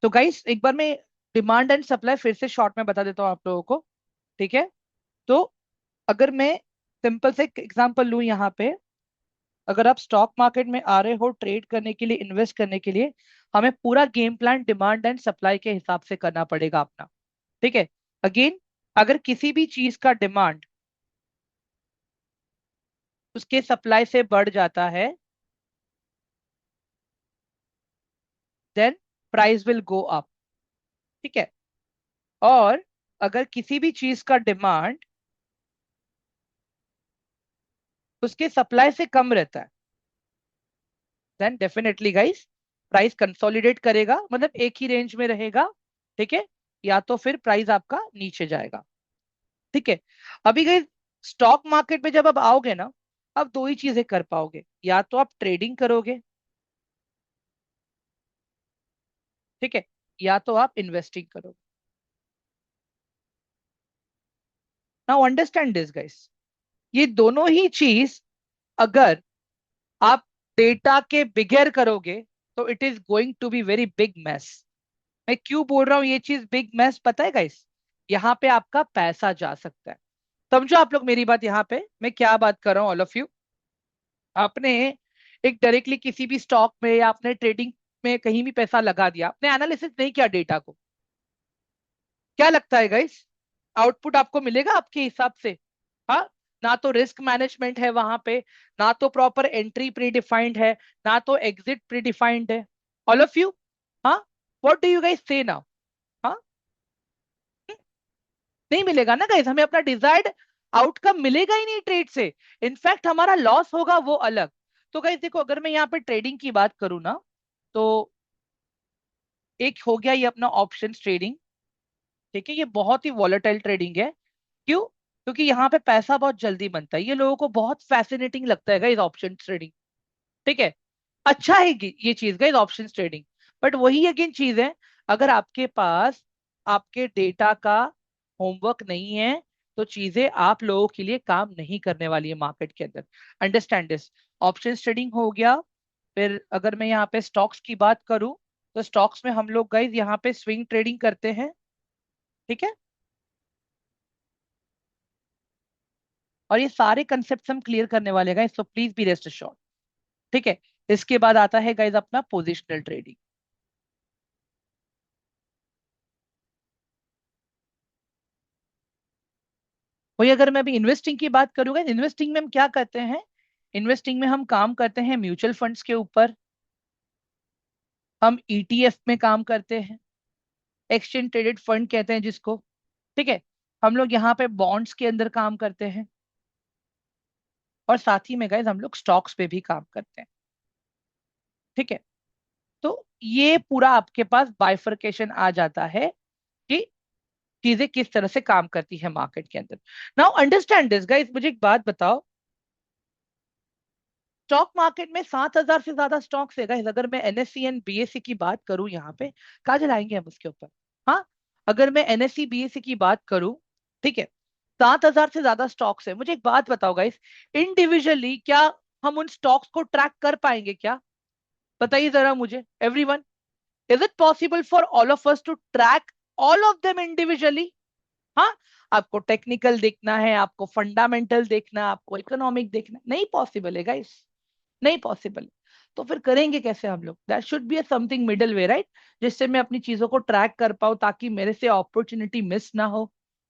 तो गाइस एक बार मैं डिमांड एंड सप्लाई फिर से शॉर्ट में बता देता हूँ आप लोगों को। ठीक है। तो अगर मैं सिंपल से एग्जांपल लूं यहाँ पे, अगर आप स्टॉक मार्केट में आ रहे हो ट्रेड करने के लिए, इन्वेस्ट करने के लिए, हमें पूरा game plan demand and supply के हिसाब से करना पड़ेगा अपना। ठीक है। अगेन, अगर किसी भी चीज का डिमांड उसके सप्लाई से बढ़ जाता है, then price will go up. ठीक है। और अगर किसी भी चीज का डिमांड उसके सप्लाई से कम रहता है, then definitely guys price consolidate करेगा, मतलब एक ही रेंज में रहेगा। ठीक है। या तो फिर प्राइस आपका नीचे जाएगा। ठीक है। अभी गाइस स्टॉक मार्केट में जब आप आओगे ना, आप दो ही चीजें कर पाओगे, या तो आप ट्रेडिंग करोगे, ठीक है, या तो आप इन्वेस्टिंग करोगे। नाउ अंडरस्टैंड दिस गाइस, ये दोनों ही चीज अगर आप डेटा के बिगैर करोगे तो it is going to be very big mess. मैं क्यों बोल रहा हूं ये चीज बिग मैस, पता है गाइस? यहाँ पे आपका पैसा जा सकता है। समझो आप लोग मेरी बात, यहाँ पे मैं क्या बात कर रहा हूँ ऑल ऑफ यू। आपने एक डायरेक्टली किसी भी स्टॉक में या आपने ट्रेडिंग में कहीं भी पैसा लगा दिया, आपने एनालिसिस नहीं किया डेटा को, क्या लगता है गाइस आउटपुट आपको मिलेगा आपके हिसाब से? हाँ। ना तो रिस्क मैनेजमेंट है वहां पे, ना तो प्रॉपर एंट्री प्री डिफाइंड है, ना तो एग्जिट प्री डिफाइंड है। ऑल ऑफ यू, हाँ, व्हाट डू यू गाइस से नाउ? हाँ, नहीं मिलेगा ना गाइस, हमें अपना डिजायर्ड आउटकम मिलेगा ही नहीं ट्रेड से। इनफैक्ट हमारा लॉस होगा वो अलग। तो गाइस देखो, अगर मैं यहाँ पे ट्रेडिंग की बात करूँ ना, तो एक हो गया ये अपना ऑप्शन ट्रेडिंग। ठीक है, ये बहुत ही वॉलेटाइल ट्रेडिंग है। क्यों? क्योंकि यहाँ पे पैसा बहुत जल्दी बनता है, ये लोगों को बहुत फैसिनेटिंग लगता है गाइस ऑप्शन ट्रेडिंग। ठीक है। अच्छा है ये चीज गाइस ऑप्शन ट्रेडिंग। बट वही अगेन चीज है, अगर आपके पास आपके डेटा का होमवर्क नहीं है, तो चीजें आप लोगों के लिए काम नहीं करने वाली है मार्केट के अंदर। Understand this. ऑप्शन ट्रेडिंग हो गया। फिर अगर मैं यहाँ पे स्टॉक्स की बात करूं, तो स्टॉक्स में हम लोग गाइस यहाँ पे स्विंग ट्रेडिंग करते हैं। ठीक है। और ये सारे कंसेप्ट हम क्लियर करने वाले हैं guys, so please be rest assured. ठीक है। इसके बाद आता है गाइस अपना पोजिशनल ट्रेडिंग। वही अगर मैं अभी इन्वेस्टिंग की बात करूंगा, इन्वेस्टिंग में हम क्या करते हैं? इन्वेस्टिंग में हम काम करते हैं म्यूचुअल फंड्स के ऊपर, हम ईटीएफ में काम करते हैं, एक्सचेंज ट्रेडेड फंड कहते हैं जिसको। ठीक है। हम लोग यहाँ पे बॉन्ड्स के अंदर काम करते हैं, और साथ ही में गाइस हम लोग स्टॉक्स पे भी काम करते हैं। ठीक है। तो ये पूरा आपके पास बाइफरकेशन आ जाता है कि चीजें किस तरह से काम करती है मार्केट के अंदर। नाउ अंडरस्टैंड दिस गाइस, मुझे एक बात बताओ, स्टॉक मार्केट में 7,000 से ज्यादा स्टॉक्स है गाइस। अगर मैं एनएससी एंड बीएससी की बात करूं यहाँ पे, कहाँ चलाएंगे हम उसके ऊपर? हाँ, अगर मैं एनएससी बीएससी की बात करूं, ठीक है, 7,000 से ज्यादा स्टॉक्स है। मुझे एक बात बताओ गाइस, इंडिविजुअली क्या हम उन स्टॉक्स को ट्रैक कर पाएंगे क्या? बताइए जरा मुझे everyone, is it possible for all of us to track all of them individually? हाँ। आपको टेक्निकल देखना है, आपको फंडामेंटल देखना है, आपको इकोनॉमिक देखना है, नहीं पॉसिबल है गाइस, नहीं पॉसिबल। तो फिर करेंगे कैसे हम लोग? That should be a something middle way, right, जिससे मैं अपनी चीजों को ट्रैक कर पाऊं, ताकि मेरे से अपॉर्चुनिटी मिस ना हो।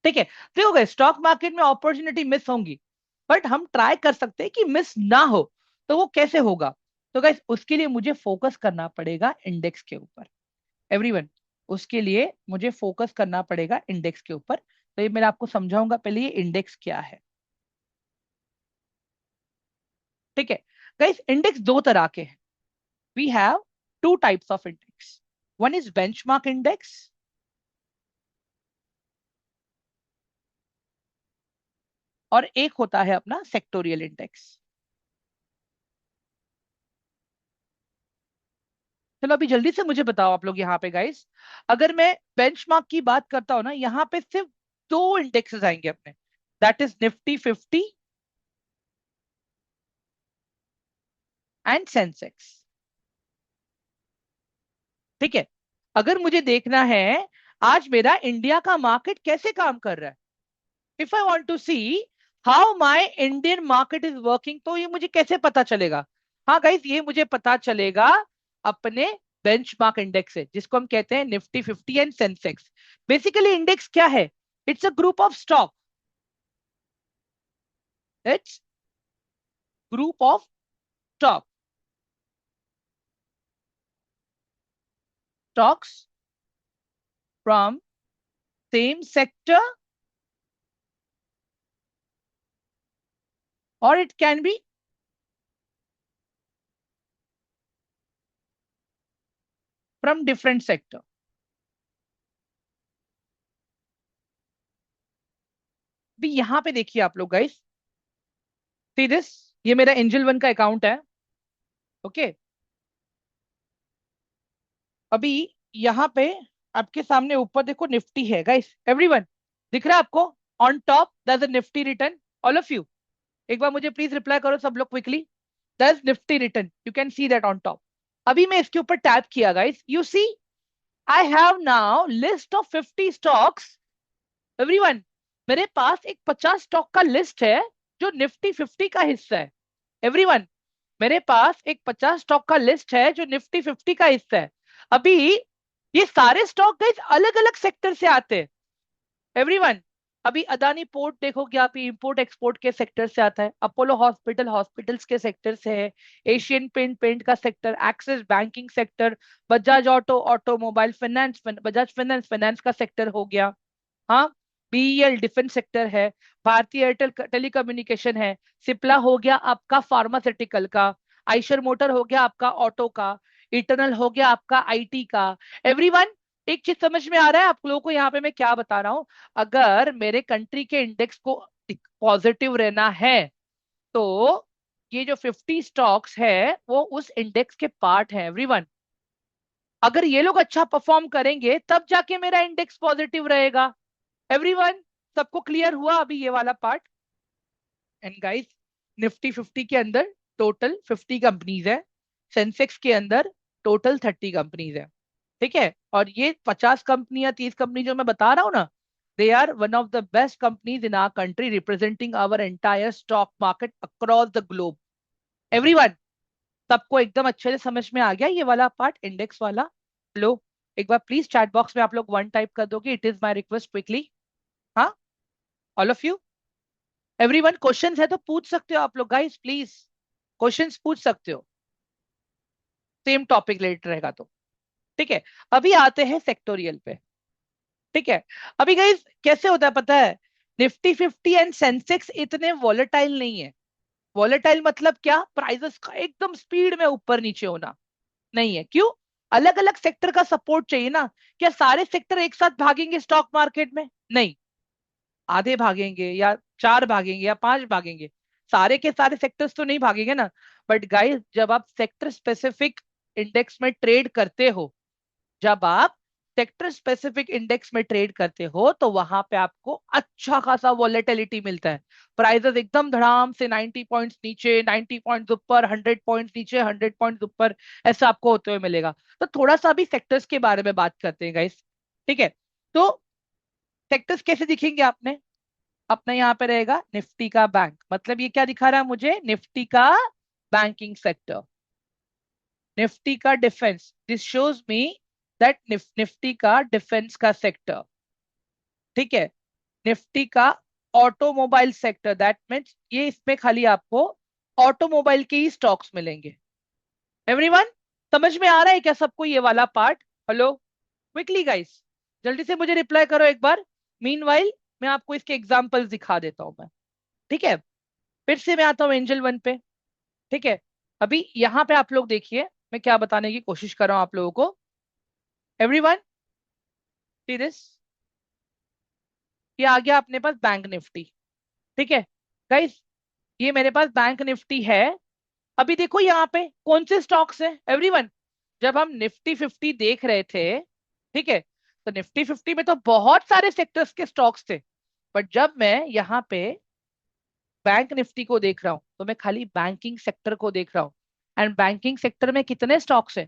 ठीक है। देखो गए, स्टॉक मार्केट में अपॉर्चुनिटी मिस होंगी, बट हम ट्राई कर सकते हैं कि मिस ना हो। तो वो कैसे होगा? तो गाइस उसके लिए मुझे फोकस करना पड़ेगा इंडेक्स के ऊपर। एवरीवन, उसके लिए मुझे फोकस करना पड़ेगा इंडेक्स के ऊपर। तो ये मैं आपको समझाऊंगा, पहले ये इंडेक्स क्या है। ठीक है। गाइस इंडेक्स दो तरह के हैं। we have two types of index. One is benchmark index और एक होता है अपना सेक्टोरियल इंडेक्स। चलो अभी जल्दी से मुझे बताओ आप लोग यहाँ पे गाइस, अगर मैं बेंचमार्क की बात करता हूं ना, यहाँ पे सिर्फ दो इंडेक्सेस आएंगे अपने, that is Nifty 50 and Sensex. ठीक है। अगर मुझे देखना है आज मेरा इंडिया का मार्केट कैसे काम कर रहा है, if I want to see how my Indian market is working, तो ये मुझे कैसे पता चलेगा? हाँ गाइस, ये मुझे पता चलेगा अपने बेंचमार्क इंडेक्स से, जिसको हम कहते हैं Nifty 50 and Sensex. Basically index क्या है? It's a group of stock, it's group of stock, stocks from same sector, और it can be from different sector. भी यहां पे देखिए आप लोग गाइस, सी दिस, ये मेरा एंजल वन का अकाउंट है। ओके, अभी यहाँ पे आपके सामने ऊपर देखो निफ्टी है गाइस, एवरीवन, दिख रहा है आपको? On top that's a Nifty return, all of you, एक बार मुझे प्लीज रिप्लाई करो सब लोग quickly. That's Nifty return, you can see that on top. अभी मैं इसके ऊपर टैप किया guys, you see I have now list of 50 stocks, everyone, मेरे पास एक 50 स्टॉक का लिस्ट है जो निफ्टी 50 का हिस्सा है। एवरीवन, मेरे पास एक 50 स्टॉक का लिस्ट है जो निफ्टी 50 का हिस्सा है। अभी ये सारे स्टॉक गाइस अलग अलग सेक्टर से आते हैं, एवरीवन। अभी अदानी पोर्ट देखोगे आप, इंपोर्ट एक्सपोर्ट के सेक्टर से आता है, अपोलो हॉस्पिटल हॉस्पिटल्स के सेक्टर से है, एशियन पेंट पेंट का sector, axis banking sector, Bajaj auto automobile finance, Bajaj finance finance का सेक्टर हो गया, हाँ, बीईएल डिफेंस सेक्टर है, भारतीय एयरटेल टेलीकम्युनिकेशन है, सिप्ला हो गया आपका फार्मास्यूटिकल का, आइशर मोटर हो गया आपका ऑटो का, इटर्नल हो गया आपका आईटी का। एवरीवन, एक चीज समझ में आ रहा है आप लोगों को यहाँ पे मैं क्या बता रहा हूँ? अगर मेरे कंट्री के इंडेक्स को पॉजिटिव रहना है तो ये जो 50 स्टॉक्स है वो उस इंडेक्स के पार्ट है, एवरीवन। अगर ये लोग अच्छा परफॉर्म करेंगे तब जाके मेरा इंडेक्स पॉजिटिव रहेगा, एवरीवन। सबको क्लियर हुआ अभी ये वाला पार्ट? एंड गाइस, निफ्टी 50 के अंदर टोटल 50 कंपनीज है, सेंसेक्स के अंदर टोटल 30 कंपनीज है, ठीक है? और ये 50 कंपनी या 30 कंपनी जो मैं बता रहा हूँ ना, they are one of the best companies in our country representing our entire stock market across the globe, everyone. सबको एकदम अच्छे से समझ में आ गया ये वाला पार्ट, इंडेक्स वाला? लो, एक बार प्लीज चैट बॉक्स में आप लोग वन टाइप कर दोगे, it is my request quickly. हाँ, all of you, everyone, questions है तो पूछ सकते हो आप लोग गाइस, प्लीज क्वेश्चंस पूछ सकते हो, सेम टॉपिक रिलेटेड रहेगा तो, ठीक है? अभी आते हैं सेक्टोरियल पे, ठीक है? अभी गाइस कैसे होता है पता है, निफ्टी 50 एंड सेंसेक्स इतने वॉलेटाइल नहीं है। वॉलेटाइल मतलब क्या? प्राइसेस का एकदम स्पीड में ऊपर नीचे होना नहीं है। क्यों? अलग अलग सेक्टर का सपोर्ट चाहिए ना। क्या सारे सेक्टर एक साथ भागेंगे स्टॉक मार्केट में? नहीं, आधे भागेंगे या चार भागेंगे या पांच भागेंगे, सारे के सारे सेक्टर्स तो नहीं भागेंगे ना। बट गाइस, जब आप सेक्टर स्पेसिफिक इंडेक्स में ट्रेड करते हो, जब आप सेक्टर स्पेसिफिक इंडेक्स में ट्रेड करते हो तो वहां पे आपको अच्छा खासा वॉलेटिलिटी मिलता है। प्राइसेस एकदम धड़ाम से 90 पॉइंट्स नीचे, 90 पॉइंट्स ऊपर, 100 पॉइंट्स नीचे, 100 पॉइंट्स ऊपर, ऐसा आपको होते हुए मिलेगा। तो थोड़ा सा भी सेक्टर्स के बारे में बात करते हैं गाइस, ठीक है? तो सेक्टर्स कैसे दिखेंगे आपने? अपना यहाँ पे रहेगा निफ्टी का बैंक, मतलब ये क्या दिखा रहा है मुझे? निफ्टी का बैंकिंग सेक्टर, निफ्टी का defence, this shows me that Nifty का डिफेंस का सेक्टर, ठीक है? निफ्टी का ऑटोमोबाइल सेक्टर, दैट मीन्स ये इसमें खाली आपको ऑटोमोबाइल के ही स्टॉक्स मिलेंगे, एवरीवन। समझ में आ रहा है क्या सबको ये वाला पार्ट? हेलो, क्विकली गाइस, जल्दी से मुझे रिप्लाई करो एक बार। मीनवाइल मैं आपको इसके एग्जांपल्स दिखा देता हूं मैं, ठीक है? फिर से मैं आता हूँ एंजल वन पे, ठीक है? अभी यहाँ पे आप लोग देखिए मैं क्या बताने की कोशिश कर रहा हूँ आप लोगों को, एवरीवन, सी दिस, ये आ गया अपने पास बैंक निफ्टी, ठीक है गाइस? ये मेरे पास बैंक निफ्टी है। अभी देखो यहाँ पे कौन से स्टॉक्स हैं, एवरीवन? जब हम निफ्टी 50 देख रहे थे, ठीक है, तो निफ्टी 50 में तो बहुत सारे सेक्टर्स के स्टॉक्स थे। बट जब मैं यहाँ पे बैंक निफ्टी को देख रहा हूँ तो मैं खाली बैंकिंग सेक्टर को देख रहा हूँ। एंड बैंकिंग सेक्टर में कितने स्टॉक्स हैं?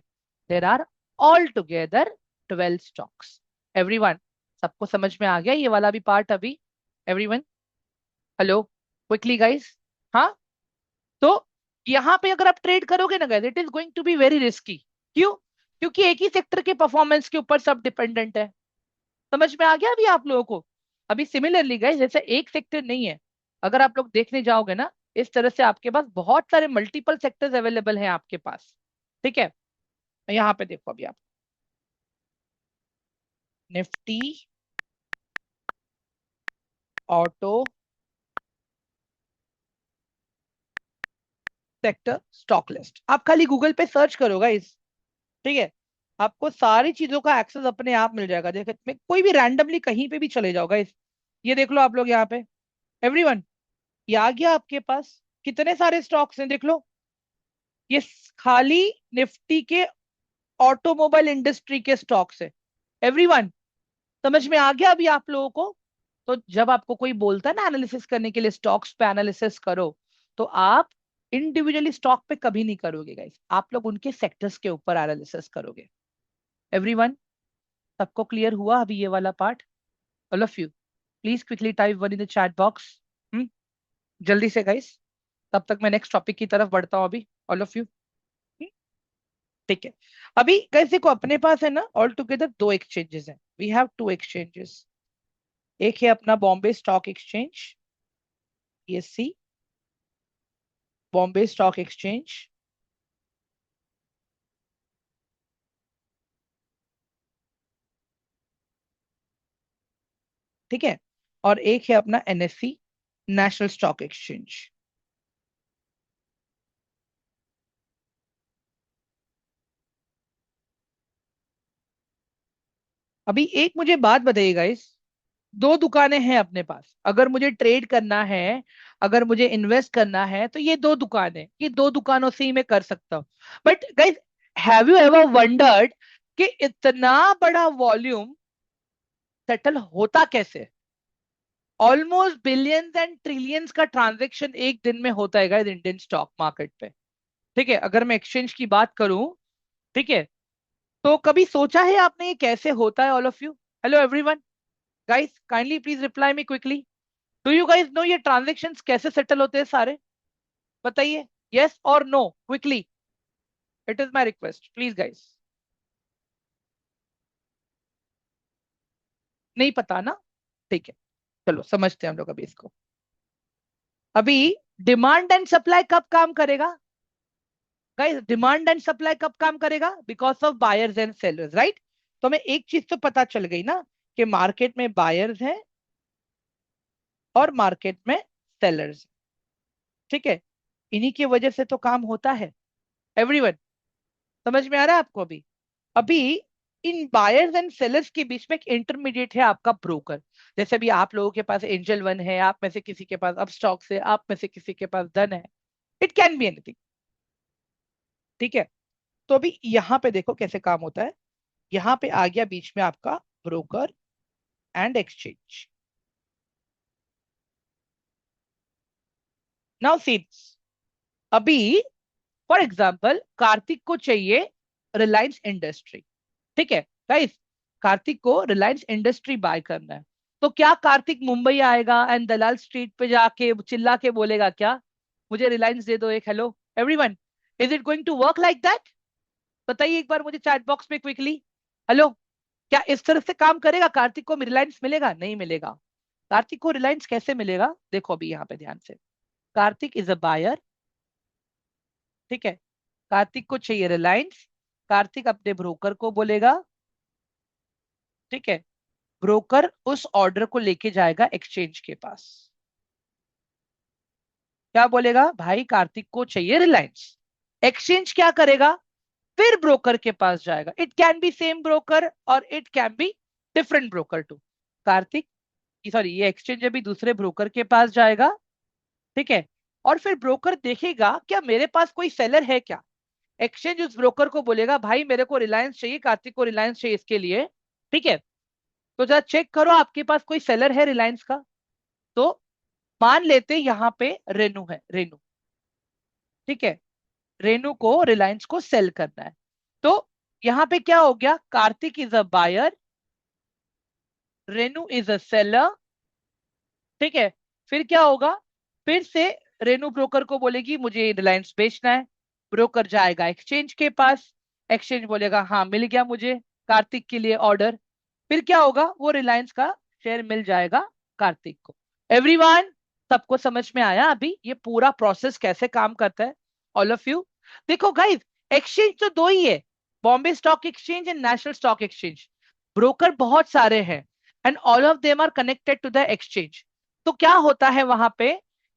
There are altogether 12 stocks. Everyone, सबको समझ में आ गया ये वाला भी पार्ट अभी? Everyone, hello, quickly guys. हाँ, तो यहाँ पे अगर आप ट्रेड करोगे ना guys, it is going to be very risky. क्यों? क्योंकि एक ही सेक्टर के परफॉर्मेंस के ऊपर सब डिपेंडेंट है। समझ में आ गया अभी आप लोगों को? अभी सिमिलरली गाइस, जैसे एक सेक्टर नहीं है, अगर आप लोग देखने जाओगे ना, इस तरह से आपके पास बहुत सारे मल्टीपल सेक्टर्स अवेलेबल हैं आपके पास। ठीक है, यहाँ पे देखो अभी आप, Nifty auto sector stock list, आप खाली गूगल पे सर्च करोगे इस, ठीक है, आपको सारी चीजों का एक्सेस अपने आप मिल जाएगा। देखो मैं कोई भी रैंडमली कहीं पे भी चले जाओगे इस, ये देख लो आप लोग यहाँ पे, एवरीवन, ये आ गया आपके पास, कितने सारे स्टॉक्स हैं देख लो। ये खाली निफ्टी के ऑटोमोबाइल इंडस्ट्री के स्टॉक्स है। एवरीवन, समझ में आ गया अभी आप लोगों को? तो जब आपको कोई बोलता है ना एनालिसिस करने के लिए, स्टॉक्स पे एनालिसिस करो, तो आप इंडिविजुअली स्टॉक पे कभी नहीं करोगे गाइस, आप लोग उनके सेक्टर्स के ऊपर एनालिसिस करोगे। एवरीवन, सबको क्लियर हुआ अभी ये वाला part? All of you please quickly type one in the chat box. जल्दी से गाइस, तब तक मैं नेक्स्ट टॉपिक की तरफ बढ़ता हूँ अभी। ऑल ऑफ यू, ठीक है। अभी गाइस देखो, अपने पास है ना ऑल टुगेदर दो एक्सचेंजेस हैं, वी हैव टू एक्सचेंजेस। एक है अपना Bombay stock exchange, BSE, Bombay stock exchange, ठीक है, और एक है अपना NSE, नेशनल स्टॉक एक्सचेंज। अभी एक मुझे बात बताइए गाइस, दो दुकानें हैं अपने पास, अगर मुझे ट्रेड करना है, अगर मुझे इन्वेस्ट करना है, तो ये दो दुकानें, ये दो दुकानों से ही मैं कर सकता हूँ। But guys, have you ever wondered कि इतना बड़ा वॉल्यूम सेटल होता कैसे? ऑलमोस्ट बिलियंस एंड ट्रिलियंस का ट्रांजेक्शन एक दिन में होता है गाइस इंडियन स्टॉक मार्केट पे। ठीक है, अगर मैं एक्सचेंज की बात करूं, ठीक है, तो कभी सोचा है आपने ये कैसे होता है? All of you, hello everyone, guys kindly please reply me quickly. Do you guys know ये ट्रांजेक्शन्स कैसे सेटल होते हैं सारे? बताइए, यस और no, quickly, it is my request please guys. नहीं पता ना? ठीक है, चलो समझते हैं हम लोग अभी इसको। अभी डिमांड एंड सप्लाई कब काम करेगा गाइस? डिमांड एंड सप्लाई कब काम करेगा? Because of buyers and sellers, right? तो हमें एक चीज तो पता चल गई ना, कि मार्केट में बायर्स हैं और मार्केट में सेलर्स। ठीक है, इन्हीं की वजह से तो काम होता है। एवरीवन, समझ में आ रहा है आपको अभी? अभी इन बायर्स एंड सेलर्स के बीच में एक इंटरमीडिएट है आपका ब्रोकर। जैसे अभी आप लोगों के पास एंजल वन है, आप में से किसी के पास अपस्टॉक्स है, आप में से किसी के पास धन है, इट कैन बी एनीथिंग। ठीक है, तो अभी यहाँ पे देखो कैसे काम होता है। यहाँ पे आ गया बीच में आपका broker and exchange. Now scenes, अभी फॉर एग्जाम्पल कार्तिक को चाहिए रिलायंस इंडस्ट्री। ठीक है गाइस, कार्तिक को रिलायंस इंडस्ट्री बाय करना है। तो क्या कार्तिक मुंबई आएगा एंड दलाल स्ट्रीट पे जाके चिल्ला के बोलेगा क्या, मुझे रिलायंस दे दो एक? Hello everyone, is it going to work like that? बताइए एक बार मुझे चैट बॉक्स में क्विकली। हेलो, क्या इस तरह से काम करेगा? कार्तिक को रिलायंस मिलेगा? नहीं मिलेगा। कार्तिक को रिलायंस कैसे मिलेगा? देखो अभी यहाँ पे ध्यान से, कार्तिक इज अ बायर, ठीक है, कार्तिक को चाहिए रिलायंस, कार्तिक अपने ब्रोकर को बोलेगा, ठीक है, ब्रोकर उस ऑर्डर को लेके जाएगा एक्सचेंज के पास। क्या बोलेगा? भाई कार्तिक को चाहिए रिलायंस। एक्सचेंज क्या करेगा? फिर ब्रोकर के पास जाएगा, it can be same broker और it can be different broker too. Kartik, sorry, ये एक्सचेंज अभी दूसरे ब्रोकर के पास जाएगा, ठीक है, और फिर ब्रोकर देखेगा क्या मेरे पास कोई सेलर है क्या। एक्सचेंज उस ब्रोकर को बोलेगा भाई मेरे को रिलायंस चाहिए, कार्तिक को रिलायंस चाहिए इसके लिए, ठीक है, तो जरा चेक करो आपके पास कोई सेलर है रिलायंस का। तो मान लेते यहाँ पे रेनू है, रेनू, ठीक है, रेनू को रिलायंस को सेल करना है। तो यहां पे क्या हो गया, Kartik is a buyer, Renu is a seller. ठीक है, फिर क्या होगा, फिर से रेनू ब्रोकर को बोलेगी मुझे रिलायंस बेचना है, ब्रोकर जाएगा एक्सचेंज के पास, एक्सचेंज बोलेगा हाँ मिल गया मुझे कार्तिक के लिए ऑर्डर, फिर क्या होगा, वो रिलायंस का शेयर मिल जाएगा कार्तिक को। एवरीवन, सबको समझ में आया अभी ये पूरा प्रोसेस कैसे काम करता है? ऑल ऑफ यू, देखो गाइस, एक्सचेंज तो दो ही है, Bombay stock exchange and national stock exchange. Broker बहुत सारे हैं and all of them are connected to the exchange. तो क्या होता है वहां पे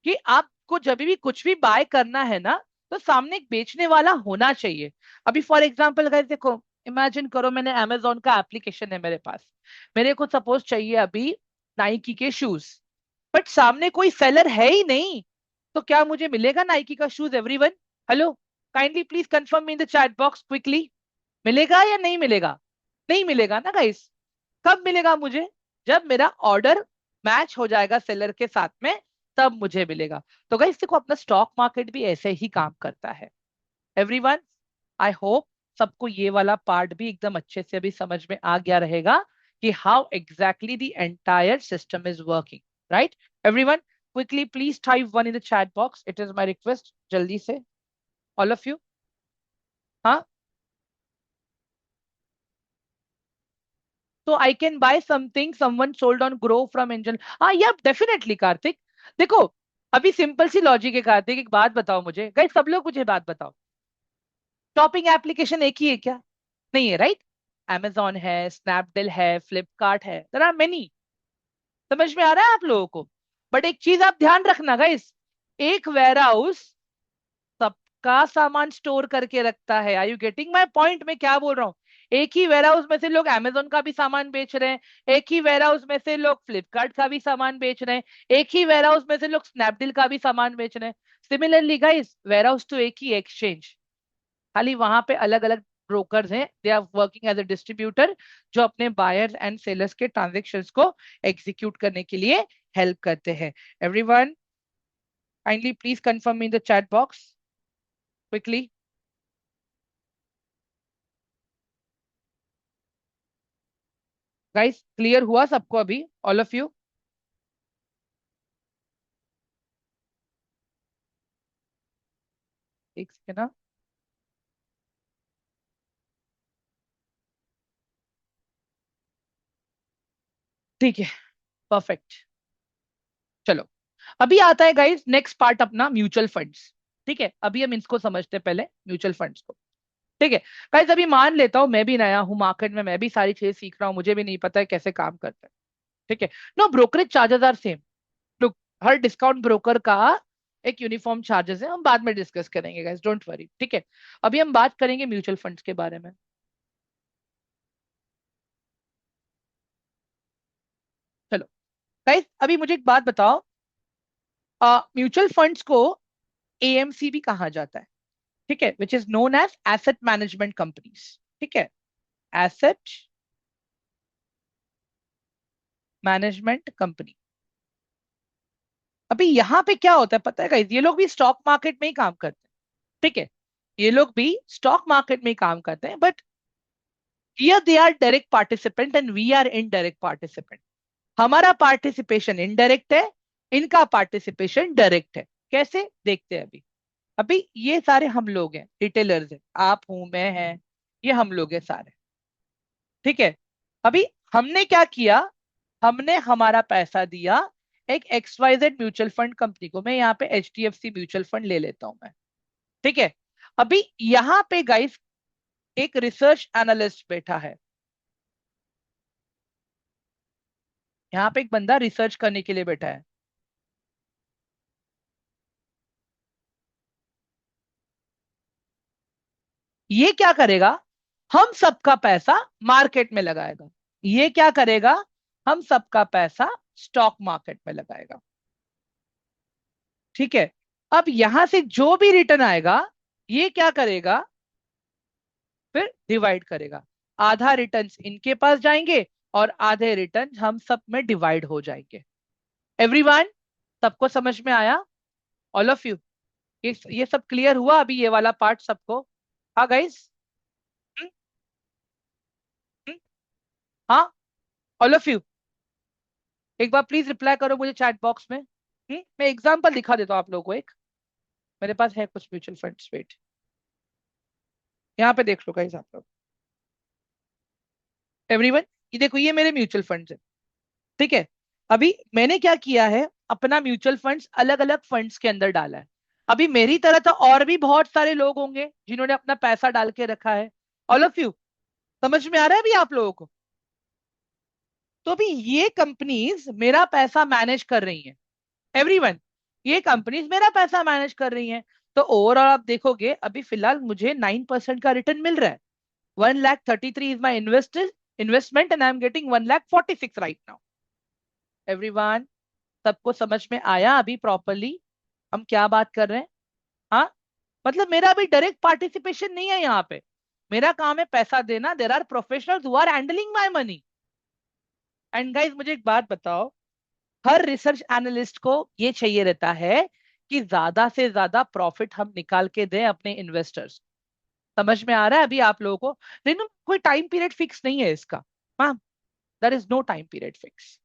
कि आपको जब भी कुछ भी बाय करना है ना, तो सामने एक बेचने वाला होना चाहिए। अभी फॉर एग्जांपल गाइस देखो, इमेजिन करो मैंने अमेजोन का एप्लीकेशन है मेरे पास, मेरे को सपोज चाहिए अभी नाइकी के शूज, बट सामने कोई सेलर है ही नहीं, तो क्या मुझे मिलेगा नाइकी का shoes? Everyone, hello, kindly please confirm in the chat box quickly, मिलेगा या नहीं मिलेगा? नहीं मिलेगा ना गाइस। कब मिलेगा मुझे? जब मेरा ऑर्डर मैच हो जाएगा सेलर के साथ में, तब मुझे मिलेगा। तो गाइस देखो, अपना स्टॉक मार्केट भी ऐसे ही काम करता है। एवरीवन, आई होप सबको ये वाला पार्ट भी एकदम अच्छे से अभी समझ में आ गया रहेगा कि how exactly the entire system is working, right? Everyone, quickly please type one in the chat box, it is my request, जल्दी से, ऑल ऑफ यू। हाँ, तो I can buy something someone sold on grow from angel, हाँ या definitely Kartik. देखो, अभी simple सी logic है कार्तिक, एक बात बताओ मुझे गाइस, सब लोग मुझे बात बताओ, शॉपिंग एप्लीकेशन एक ही है क्या? नहीं है, राइट? Amazon है, स्नैपडील है, फ्लिपकार्ट है, देयर आर मेनी। समझ में आ रहा है आप लोगों को? बट एक चीज आप ध्यान रखना गाइस, एक वेयर हाउस सबका सामान स्टोर करके रखता है। Are you getting my point? मैं क्या बोल रहा हूँ? एक ही वेयर हाउस में से लोग Amazon का भी सामान बेच रहे हैं, एक ही वेयर हाउस में से लोग फ्लिपकार्ट का भी सामान बेच रहे हैं, एक ही वेयर हाउस में से लोग स्नैपडील का भी सामान बेच रहे हैं। सिमिलरली गाइस, वेयर हाउस तो एक ही एक्सचेंज, खाली वहां पे अलग अलग ब्रोकर्स हैं, they are working as a distributor, जो अपने बायर्स एंड सेलर्स के ट्रांजेक्शन्स को एग्जीक्यूट करने के लिए हेल्प करते हैं। Everyone, kindly please confirm in the chat box quickly. Guys, clear हुआ सबको अभी, ऑल ऑफ यू? एक सेकेंड ना, ठीक है, परफेक्ट। चलो, अभी आता है गाइस नेक्स्ट पार्ट अपना, म्यूचुअल फंड्स। ठीक है, अभी हम इसको समझते हैं पहले, म्यूचुअल फंड्स को। ठीक है गाइस, अभी मान लेता हूं मैं भी नया हूं मार्केट में, मैं भी सारी चीजें सीख रहा हूं, मुझे भी नहीं पता है कैसे काम करता है। ठीक है, no brokerage charges are same. Look, हर डिस्काउंट ब्रोकर का एक यूनिफॉर्म चार्जेस है, हम बाद में डिस्कस करेंगे गाइस, डोंट वरी। ठीक है, अभी हम बात करेंगे म्यूचुअल फंड्स के बारे में। चलो गाइस, अभी मुझे एक बात बताओ, म्यूचुअल फंड्स को एएमसी भी कहा जाता है, ठीक है, which is known as asset management companies. ठीक है, एसेट मैनेजमेंट कंपनी। अभी यहाँ पे क्या होता है पता है गाइस, ये लोग भी स्टॉक मार्केट में ही काम करते हैं। ठीक है, ये लोग भी स्टॉक मार्केट में ही काम करते हैं, but here they are direct participant and we are indirect participant. हमारा पार्टिसिपेशन इनडायरेक्ट है, इनका पार्टिसिपेशन डायरेक्ट है। कैसे, देखते हैं अभी। अभी ये सारे हम लोग हैं, रिटेलर्स हैं, आप हूं मैं हैं, ये हम लोग हैं सारे। ठीक है, अभी हमने क्या किया, हमने हमारा पैसा दिया एक XYZ म्यूचुअल फंड कंपनी को, मैं यहाँ पे HDFC म्यूचुअल फंड ले लेता हूं मैं। ठीक है, अभी यहाँ पे गाइस एक रिसर्च एनालिस्ट बैठा है, यहाँ पे एक बंदा रिसर्च करने के लिए बैठा है। ये क्या करेगा, हम सबका पैसा मार्केट में लगाएगा। ये क्या करेगा, हम सबका पैसा स्टॉक मार्केट में लगाएगा। ठीक है, अब यहां से जो भी रिटर्न आएगा, ये क्या करेगा, फिर डिवाइड करेगा। आधा रिटर्न्स इनके पास जाएंगे और आधे रिटर्न हम सब में डिवाइड हो जाएंगे। एवरीवन, सबको समझ में आया? ऑल ऑफ यू, ये सब क्लियर हुआ अभी, ये वाला पार्ट सबको? हाँ गाइस, हाँ, ऑल ऑफ यू एक बार प्लीज रिप्लाई करो मुझे चैट बॉक्स में। मैं एग्जांपल दिखा देता हूँ आप लोगों को एक। मेरे पास है कुछ म्यूचुअल फंड्स, वेट, यहाँ पे देख लो गाइस आप लोग, एवरीवन। ये देखो, ये मेरे म्यूचुअल फंड्स है, ठीक है। अभी मैंने क्या किया है, अपना म्यूचुअल फंड्स अलग अलग फंड्स के अंदर डाला है। अभी मेरी तरह तो और भी बहुत सारे लोग होंगे जिन्होंने अपना पैसा डाल के रखा है। ऑल ऑफ यू, समझ में आ रहा है अभी आप लोगों को? तो अभी ये कंपनीज मेरा पैसा मैनेज कर रही हैं, एवरीवन। ये कंपनीज मेरा पैसा मैनेज कर रही हैं। तो ओवरऑल आप देखोगे अभी फिलहाल मुझे 9% का रिटर्न मिल रहा है। 1,33,000 is my investment and I am getting 1,46,000 right now, everyone. सबको समझ में आया अभी प्रॉपरली हम क्या बात कर रहे हैं? हाँ, मतलब मेरा अभी डायरेक्ट पार्टिसिपेशन नहीं है यहाँ पे। मेरा काम है पैसा देना। There are professionals who are handling my money. And guys मुझे एक बात बताओ, हर रिसर्च एनालिस्ट को ये चाहिए रहता है कि ज्यादा से ज्यादा प्रॉफिट हम निकाल के दें अपने इन्वेस्टर्स। समझ में आ रहा है अभी आप लोगों को? लेकिन कोई टाइम पीरियड फिक्स नहीं है इसका। हाँ, there is no time period fix.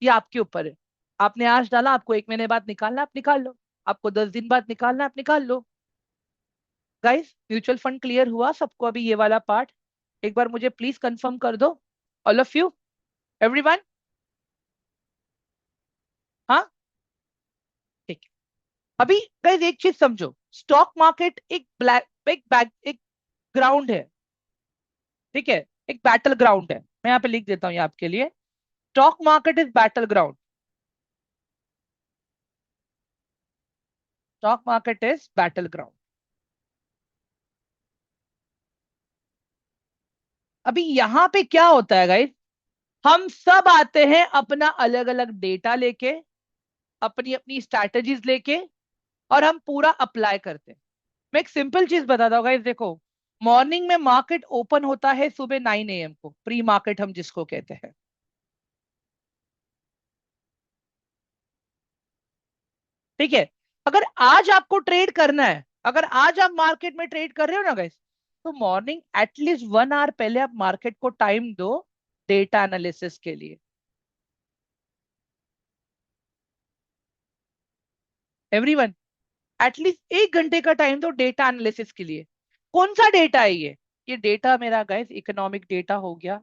ये आपके ऊपर है। आपने आज डाला, आपको 1 महीने बाद निकालना आप निकाल लो, आपको 10 दिन बाद निकालना आप निकाल लो। गाइस म्यूचुअल फंड क्लियर हुआ सबको अभी ये वाला पार्ट? एक बार मुझे प्लीज कंफर्म कर दो, ऑल ऑफ यू, एवरीवन। हाँ, ठीक है। अभी गाइस एक चीज समझो, स्टॉक मार्केट एक ब्लैक एक बैक एक ग्राउंड है, ठीक है, एक बैटल ग्राउंड है। मैं यहाँ पे लिख देता हूँ ये आपके लिए, stock market is battle ground. Stock market is battle ground. अभी यहाँ पे क्या होता है गाइस, हम सब आते हैं अपना अलग अलग डेटा लेके, अपनी अपनी स्ट्रैटेजीज लेके, और हम पूरा अप्लाई करते हैं। मैं एक सिंपल चीज बताता हूँ गाइस, देखो, मॉर्निंग में मार्केट ओपन होता है सुबह 9 AM को, प्री मार्केट हम जिसको कहते हैं, ठीक है। अगर आज आपको ट्रेड करना है, अगर आज आप मार्केट में ट्रेड कर रहे हो ना गाइस, तो मॉर्निंग एटलीस्ट 1 आवर पहले आप मार्केट को टाइम दो डेटा एनालिसिस के लिए, एवरीवन। एटलीस्ट 1 घंटे का टाइम दो डेटा एनालिसिस के लिए। कौन सा डेटा है ये डेटा मेरा गाइस इकोनॉमिक डेटा हो गया,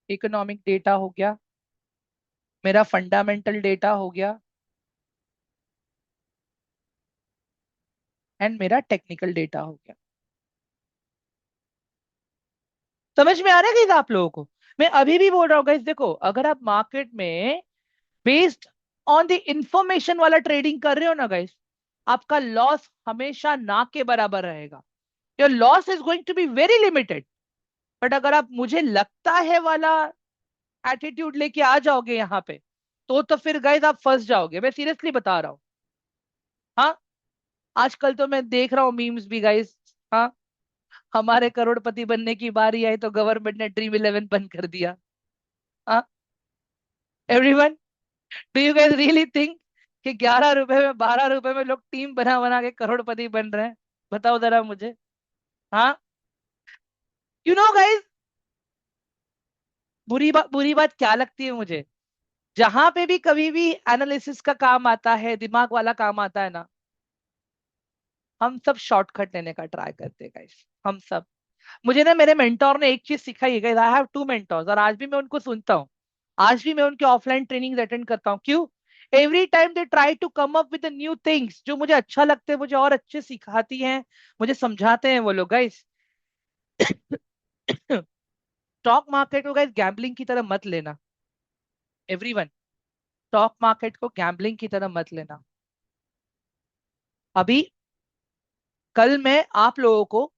इकोनॉमिक डेटा हो गया, मेरा फंडामेंटल डेटा हो गया, एंड मेरा टेक्निकल डेटा हो गया। समझ में आ रहा है गाइस आप लोगों को? मैं अभी भी बोल रहा हूँ गाइस, देखो, अगर आप मार्केट में बेस्ड ऑन द इंफॉर्मेशन वाला ट्रेडिंग कर रहे हो ना गाइस, आपका लॉस हमेशा ना के बराबर रहेगा। Your loss is going to be very limited. But अगर आप मुझे लगता है वाला एटीट्यूड लेके आ जाओगे यहाँ पे, तो फिर गाइस आप फंस जाओगे, मैं सीरियसली बता रहा हूँ। हाँ, आजकल तो मैं देख रहा हूँ मीम्स भी गाइस। हाँ, हमारे करोड़पति बनने की बारी आई तो गवर्नमेंट ने ड्रीम 11 बंद कर दिया। हाँ, everyone, do you guys really think कि 11 रुपए में, 12 रुपए में लोग टीम बना बना के करोड़पति बन रहे हैं? बताओ जरा मुझे। हाँ, यू नो गाइस, बुरी बात क्या लगती है मुझे, जहां पे भी कभी भी एनालिसिस का काम आता है, दिमाग वाला काम आता है ना, हम सब शॉर्टकट लेने का ट्राई करते हैं गाइस, हम सब। मुझे ना मेरे मेंटोर ने एक चीज सिखाई है गाइस, आई हैव 2 मेंटोर्स, और आज भी मैं उनको सुनता हूँ। आज भी मैं उनके ऑफलाइन ट्रेनिंग अटेंड करता हूँ। क्यों? Every time they try to come up with new things जो मुझे अच्छा लगते हैं, मुझे और अच्छे सिखाती हैं, मुझे समझाते हैं वो लोग गाइस। स्टॉक मार्केट को गाइस गैम्बलिंग की तरह मत लेना, एवरीवन। स्टॉक मार्केट को गैम्बलिंग की तरह मत लेना। अभी कल मैं आप लोगों को,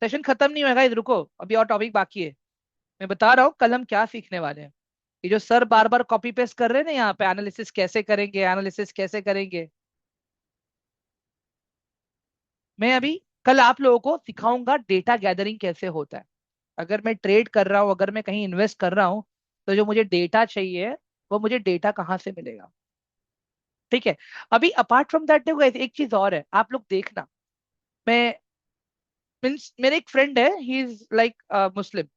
सेशन खत्म नहीं होगा, इधर रुको, अभी और टॉपिक बाकी है। मैं बता रहा हूँ कल हम क्या सीखने वाले हैं। ये जो सर बार बार कॉपी पेस्ट कर रहे हैं ना यहाँ पे, एनालिसिस कैसे करेंगे, एनालिसिस कैसे करेंगे, मैं अभी कल आप लोगों को सिखाऊंगा डेटा गैदरिंग कैसे होता है। अगर मैं ट्रेड कर रहा हूँ, अगर मैं कहीं इन्वेस्ट कर रहा हूँ, तो जो मुझे डेटा चाहिए, वो मुझे डेटा कहाँ से मिलेगा, ठीक है। अभी अपार्ट फ्रॉम दैट देखो, एक चीज और है, आप लोग देखना। मैं मीन्स मेरे एक फ्रेंड है, ही इज लाइक मुस्लिम।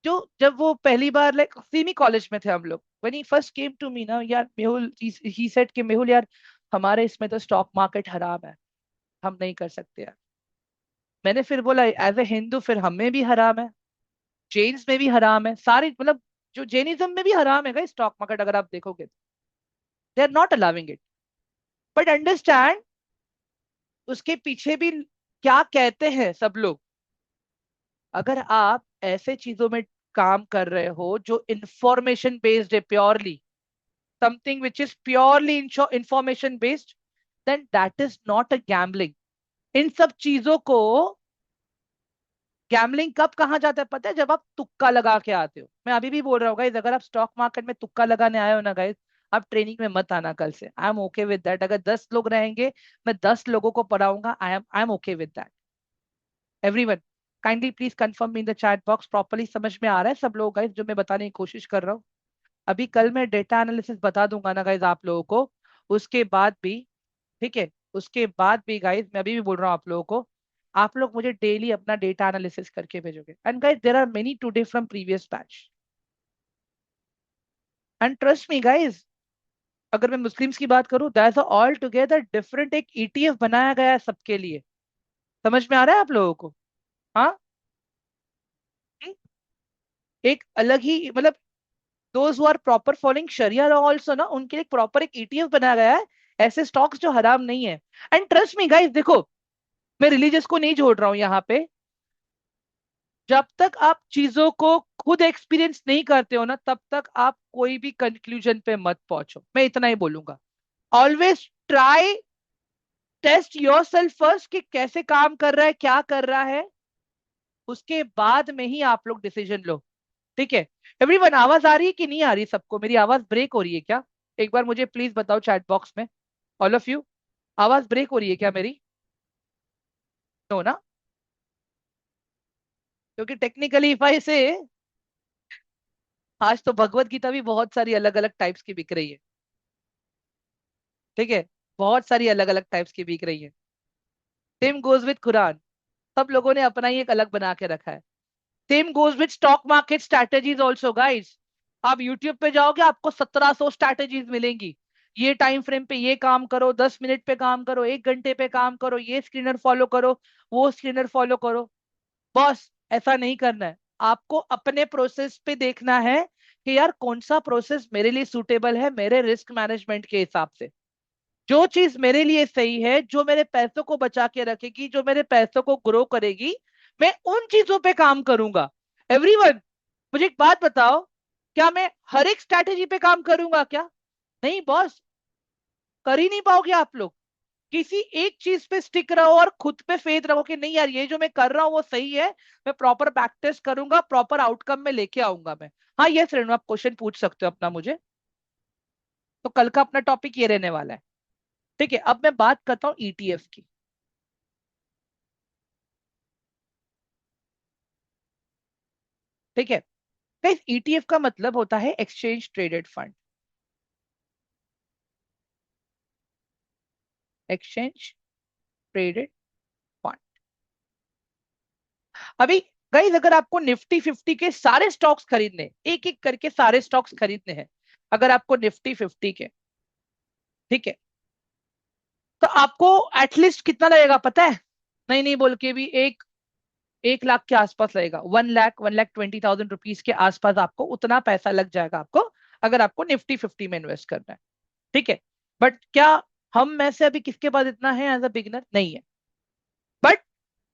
जो जब वो पहली बार लाइक सेमी कॉलेज में थे हम लोग, when he first came to me ना, यार मेहुल, ही सेड कि मेहुल यार, हमारे इसमें तो स्टॉक मार्केट हराम है, हम नहीं कर सकते यार। मैंने फिर बोला एज ए हिंदू फिर हमें भी हराम है, जैन्स में भी हराम है, सारी मतलब जो जैनिज्म में भी हराम है स्टॉक मार्केट, अगर आप देखोगे they are not allowing it. But understand उसके पीछे भी क्या कहते हैं सब लोग। अगर आप ऐसे चीजों में काम कर रहे हो जो इंफॉर्मेशन बेस्ड है, purely something which is purely information based, then that is not a gambling. इन सब चीजों को गैम्बलिंग कब कहा जाता है पता है? जब आप तुक्का लगा के आते हो। मैं अभी भी बोल रहा हूँ गाइस, अगर आप स्टॉक मार्केट में तुक्का लगाने आए हो ना गाइस, आप ट्रेनिंग में मत आना कल से। I am okay with that. अगर 10 लोग रहेंगे, मैं 10 लोगों को पढ़ाऊंगा। I am okay with that. Everyone kindly please confirm in the chat box, properly समझ में आ रहा है सब लोग गाइस जो मैं बताने की कोशिश कर रहा हूँ? अभी कल मैं डेटा एनालिसिस बता दूंगा ना गाइज आप लोगों को, उसके बाद भी, ठीक है, उसके बाद भी गाइज मैं अभी भी बोल रहा हूँ आप लोगों को, आप लोग मुझे डेली अपना डेटा एनालिसिस करके भेजोगे। And guys there are many today from previous batch, and trust me guys, अगर मैं मुस्लिम्स की बात करूं, दैट्स ऑल टुगेदर डिफरेंट एक ईटीएफ बनाया गया है सबके लिए। समझ में आ रहा है आप लोगों को? हाँ। हम्म? एक अलग ही मतलब, those who are proper following sharia law also ना, उनके लिए प्रॉपर एक ईटीएफ बनाया गया है, ऐसे स्टॉक्स जो हराम नहीं है। एंड ट्रस्ट मी गाइस, देखो मैं रिलीजियस को नहीं जोड़ रहा हूं यहाँ पे। जब तक आप चीजों को खुद एक्सपीरियंस नहीं करते हो ना, तब तक आप कोई भी कंक्लूजन पे मत पहुंचो। मैं इतना ही बोलूंगा। Always try, test yourself first कि कैसे काम कर रहा है, क्या कर रहा है, उसके बाद में ही आप लोग डिसीजन लो। ठीक है? एवरीवन आवाज आ रही है कि नहीं आ रही? सबको मेरी आवाज ब्रेक हो रही है क्या? एक बार मुझे प्लीज बताओ चैट बॉक्स में, ऑल ऑफ यू, आवाज ब्रेक हो रही है क्या मेरी? नो ना? क्योंकि टेक्निकली इफ आई से, आज तो भगवत गीता भी बहुत सारी अलग अलग टाइप्स की बिक रही है। ठीक है? बहुत सारी अलग अलग टाइप्स की बिक रही है। Same goes with Quran. सब लोगों ने अपना ही एक अलग बना के रखा है। Same goes with stock market strategies also guys. आप यूट्यूब पे जाओगे, आपको 1700 स्ट्रैटेजीज मिलेंगी। ये टाइम फ्रेम पे ये काम करो, 10 मिनट पे काम करो, 1 घंटे पे काम करो, ये स्क्रीनर फॉलो करो, वो स्क्रीनर फॉलो करो। बॉस ऐसा नहीं करना है। आपको अपने प्रोसेस पे देखना है कि यार कौन सा प्रोसेस मेरे लिए सूटेबल है, मेरे रिस्क मैनेजमेंट के हिसाब से। जो चीज मेरे लिए सही है, जो मेरे पैसों को बचा के रखेगी, जो मेरे पैसों को ग्रो करेगी, मैं उन चीजों पे काम करूंगा। एवरीवन मुझे एक बात बताओ, क्या मैं हर एक स्ट्रैटेजी पे काम करूंगा क्या? नहीं बॉस, कर ही नहीं पाओगे आप लोग। किसी एक चीज पे स्टिक रहो और खुद पे फेथ रखो कि नहीं यार, ये जो मैं कर रहा हूँ वो सही है, मैं प्रॉपर प्रैक्टिस करूंगा, प्रॉपर आउटकम में लेके आऊंगा मैं। हाँ यस रेणु, आप क्वेश्चन पूछ सकते हो अपना मुझे। तो कल का अपना टॉपिक ये रहने वाला है। ठीक है, अब मैं बात करता हूँ ईटीएफ की। ठीक है गाइस, ईटीएफ का मतलब होता है exchange traded fund. Exchange traded fund. अभी गाइस, अगर आपको निफ्टी 50 के सारे स्टॉक्स खरीदने, एक एक करके सारे स्टॉक्स खरीदने हैं, अगर आपको निफ्टी 50 के, ठीक है, तो आपको एटलीस्ट कितना लगेगा पता है? नहीं नहीं बोल के भी 1 लाख के आसपास लगेगा। 1 लाख, 1,20,000 रुपीज के आसपास आपको उतना पैसा लग जाएगा आपको, अगर आपको निफ्टी 50 में इन्वेस्ट करना है। ठीक है? बट क्या हम में से अभी किसके पास इतना है एज अ बिगिनर? नहीं है। बट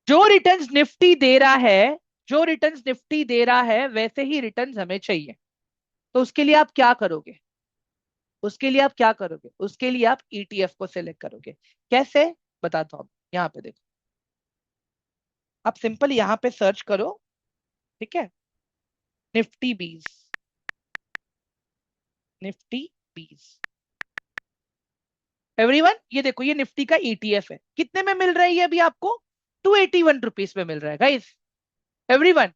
जो रिटर्न्स निफ्टी दे रहा है, जो रिटर्न्स निफ्टी दे रहा है वैसे ही रिटर्न्स हमें चाहिए। तो उसके लिए आप क्या करोगे? उसके लिए आप क्या करोगे? उसके लिए आप ईटीएफ को सिलेक्ट करोगे। कैसे? बताता हूँ। यहाँ पे देखो, आप सिंपल यहाँ पे सर्च करो। ठीक है? निफ्टी बीज, निफ्टी बीज। एवरीवन ये देखो, ये निफ्टी का ईटीएफ है। कितने में मिल रहा है ये अभी आपको? 281 रुपीज में मिल रहा है गाइस। एवरीवन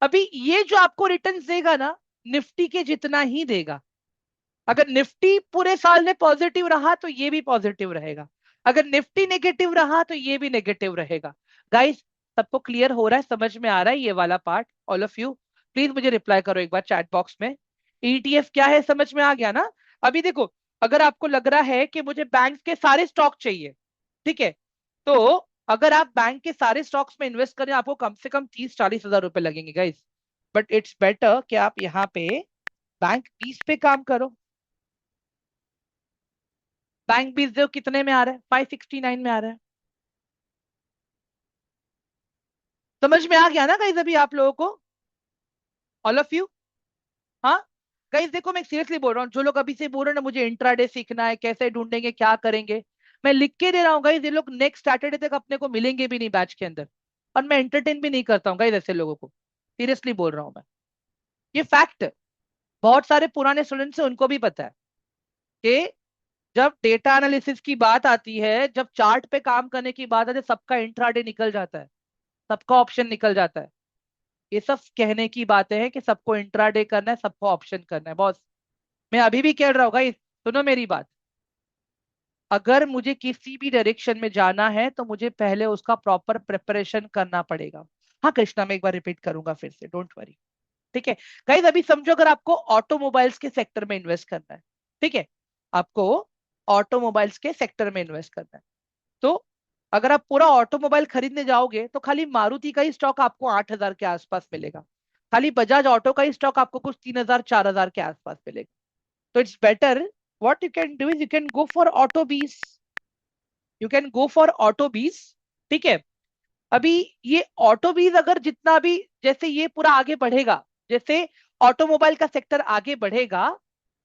अभी ये जो आपको रिटर्न देगा ना, निफ्टी के जितना ही देगा। अगर निफ्टी पूरे साल में पॉजिटिव रहा तो ये भी पॉजिटिव रहेगा, अगर निफ्टी नेगेटिव रहा तो ये भी नेगेटिव रहेगा। गाइस, सबको क्लियर हो रहा है, समझ में आ रहा है ये वाला part? All of you please मुझे रिप्लाई करो एक बार चैट बॉक्स में। ईटीएफ क्या है समझ में आ गया ना? अभी देखो, अगर आपको लग रहा है कि मुझे बैंक के सारे स्टॉक चाहिए, ठीक है, तो अगर आप बैंक के सारे स्टॉक्स में इन्वेस्ट करें आपको कम से कम 30-40 हजार रुपए लगेंगे गाइस। बट इट्स बेटर कि आप यहाँ पे बैंक 20 पे काम करो। बैंक 20 जो कितने में आ रहा है? 569 में आ रहा है। समझ में आ गया ना गाइस अभी आप लोगों को? All of you? हाँ गाइस देखो, मैं सीरियसली बोल रहा हूँ, जो लोग अभी से बोल रहे हैं ना मुझे इंट्राडे सीखना है, कैसे ढूंढेंगे, क्या करेंगे, मैं लिख के दे रहा हूँ गाइस, ये लोग नेक्स्ट सैटरडे तक अपने को मिलेंगे भी नहीं बैच के अंदर। और मैं एंटरटेन भी नहीं करता हूँ गाइस ऐसे लोगों को, सीरियसली बोल रहा हूँ मैं। ये फैक्ट, बहुत सारे पुराने स्टूडेंट्स हैं उनको भी पता है कि जब डेटा एनालिसिस की बात आती है, जब चार्ट पे काम करने की बात आती है, सबका इंट्राडे निकल जाता है, सबका ऑप्शन निकल जाता है। ये सब कहने की बातें हैं कि सबको इंट्राडे करना है, सबको ऑप्शन करना है बॉस। मैं अभी भी कह रहा हूँ गाइस, सुनो मेरी बात, अगर मुझे किसी भी डायरेक्शन में जाना है तो मुझे पहले उसका प्रॉपर प्रिपरेशन करना पड़ेगा। हाँ कृष्णा, मैं एक बार रिपीट करूंगा फिर से, डोंट वरी। ठीक है गाइस, अभी समझो अगर आपको ऑटोमोबाइल्स के सेक्टर में इन्वेस्ट करना है, ठीक है, आपको ऑटोमोबाइल्स के सेक्टर में इन्वेस्ट करना है, तो अगर आप पूरा ऑटोमोबाइल खरीदने जाओगे तो खाली मारुति का ही स्टॉक आपको 8 हजार के आसपास मिलेगा। खाली बजाज ऑटो का ही स्टॉक आपको कुछ 3 हजार 4 हजार के आसपास मिलेगा। तो it's better, what you can do is you can go for auto bees, you can go for auto bees. ठीक है, अभी ये ऑटो बीज अगर जितना भी, जैसे ये पूरा आगे बढ़ेगा, जैसे ऑटोमोबाइल का सेक्टर आगे बढ़ेगा,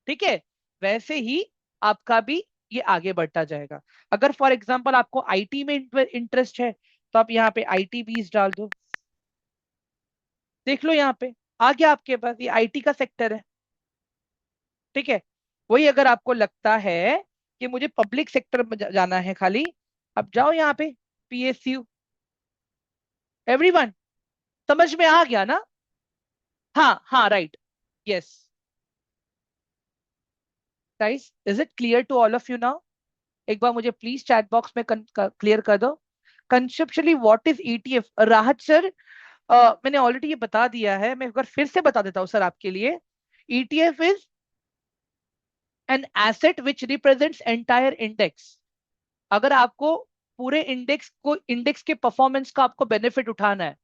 ठीक है, वैसे ही आपका भी ये आगे बढ़ता जाएगा। अगर फॉर एग्जांपल आपको आईटी में इंटरेस्ट है तो आप यहाँ पे आईटी बीज डाल दो, देख लो यहाँ पे आ गया आपके पास, ये आईटी का सेक्टर है। ठीक है, वही अगर आपको लगता है कि मुझे पब्लिक सेक्टर में जाना है खाली, अब जाओ यहाँ पे पीएसयू। एवरीवन समझ में आ गया ना? हाँ हाँ right, yes guys, is it clear to all of you now? एक बार मुझे प्लीज चैट बॉक्स में क्लियर कर दो। Conceptually what is ETF? Rahat sir, मैंने ऑलरेडी ये बता दिया है, मैं एक बार फिर से बता देता हूँ सर आपके लिए। ETF is an asset which represents entire index. अगर आपको पूरे इंडेक्स के परफॉर्मेंस का आपको बेनिफिट उठाना है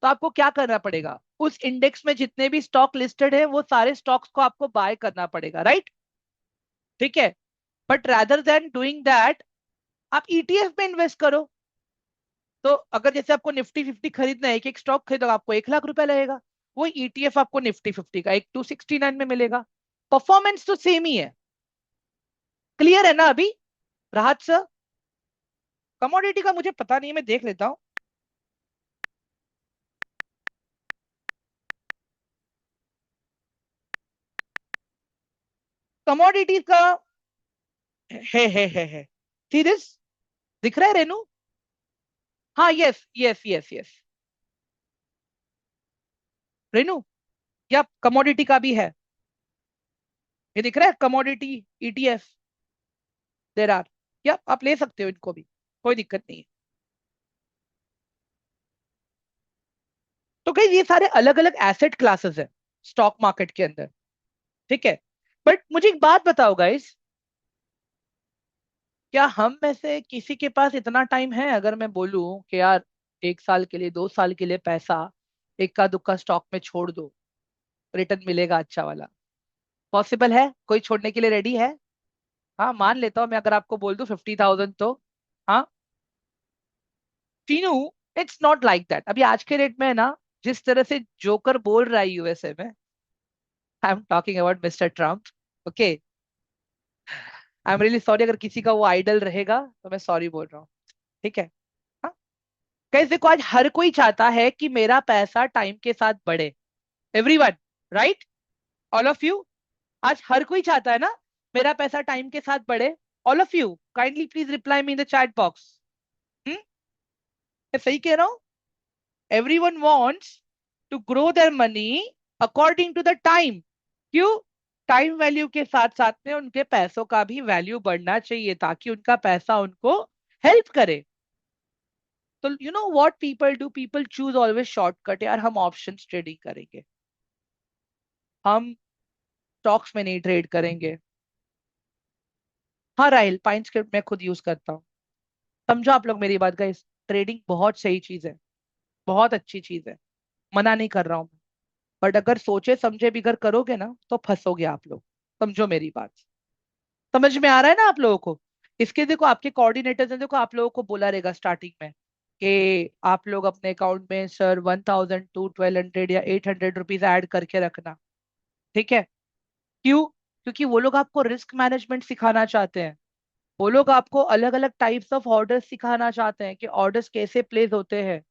तो आपको क्या करना पड़ेगा, उस इंडेक्स में जितने भी स्टॉक लिस्टेड है वो सारे स्टॉक्स को आपको बाय करना पड़ेगा, राइट? ठीक है, but rather than doing that आप ईटीएफ में इन्वेस्ट करो। तो अगर जैसे आपको निफ्टी 50 खरीदना है, एक एक स्टॉक खरीदोगे आपको 1 लाख रुपए लगेगा, वो ईटीएफ आपको निफ्टी 50 का एक 269 में मिलेगा। परफॉर्मेंस तो सेम ही है। क्लियर है ना अभी राहत सर? कमोडिटी का मुझे पता नहीं है, मैं देख लेता हूँ। कमोडिटी का है सी दिस, दिख रहा है रेनू? हाँ yes yes yes yes Renu, या कमोडिटी का भी है, ये दिख रहा है कमोडिटी ईटीएफ देर आर, या आप ले सकते हो इनको भी, कोई दिक्कत नहीं है। तो कई ये सारे अलग अलग एसेट क्लासेस है स्टॉक मार्केट के अंदर, ठीक है। बट मुझे एक बात बताओ गाइस, क्या हम में से किसी के पास इतना टाइम है, अगर मैं बोलूं कि यार 1 साल के लिए 2 साल के लिए पैसा इक्का दुक्का स्टॉक में छोड़ दो, रिटर्न मिलेगा अच्छा वाला? पॉसिबल है? कोई छोड़ने के लिए रेडी है? हाँ मान लेता हूँ मैं, अगर आपको बोल दूं 50,000 तो। हाँ Tinu, it's not like that. अभी आज के रेट में है ना, जिस तरह से जोकर बोल रहा है यूएसए में, I am talking about mister Trump, okay, I am really sorry, अगर किसी का वो आइडल रहेगा तो मैं सॉरी बोल रहा हूँ, ठीक है। हाँ गाइस देखो, आज हर कोई चाहता है कि मेरा पैसा टाइम के साथ बढ़े, everyone, right? All of you, आज हर कोई चाहता है ना मेरा पैसा टाइम के साथ बढ़े। All of you kindly please reply me in the chat box. मैं सही कह रहा हूँ? Everyone wants to grow their money according to the time. क्यों? टाइम वैल्यू के साथ साथ में उनके पैसों का भी वैल्यू बढ़ना चाहिए ताकि उनका पैसा उनको हेल्प करे। तो you know what people do, people choose always shortcut, यार हम ऑप्शंस ट्रेडिंग करेंगे, हम स्टॉक्स में नहीं ट्रेड करेंगे। हाँ राइल, पाइन स्क्रिप्ट मैं खुद यूज करता हूँ। समझो आप लोग मेरी बात गाइस, ट्रेडिंग बहुत सही चीज है, बहुत अच्छी चीज है, मना नहीं कर रहा हूँ। बट अगर सोचे समझे बिगर करोगे ना तो फंसोगे आप लोग। समझो मेरी बात, समझ में आ रहा है ना आप लोगों को? इसके देखो आपके कोऑर्डिनेटर्स ने देखो आप लोगों को बोला रहेगा स्टार्टिंग में कि आप लोग अपने अकाउंट में सर 1000 टू 1200 या 800 रुपीज ऐड करके रखना। ठीक है? क्यों? क्योंकि वो लोग आपको रिस्क मैनेजमेंट सिखाना चाहते हैं। वो लोग आपको अलग अलग टाइप्स ऑफ ऑर्डर्स सिखाना चाहते हैं कि ऑर्डर्स कैसे प्लेस होते हैं।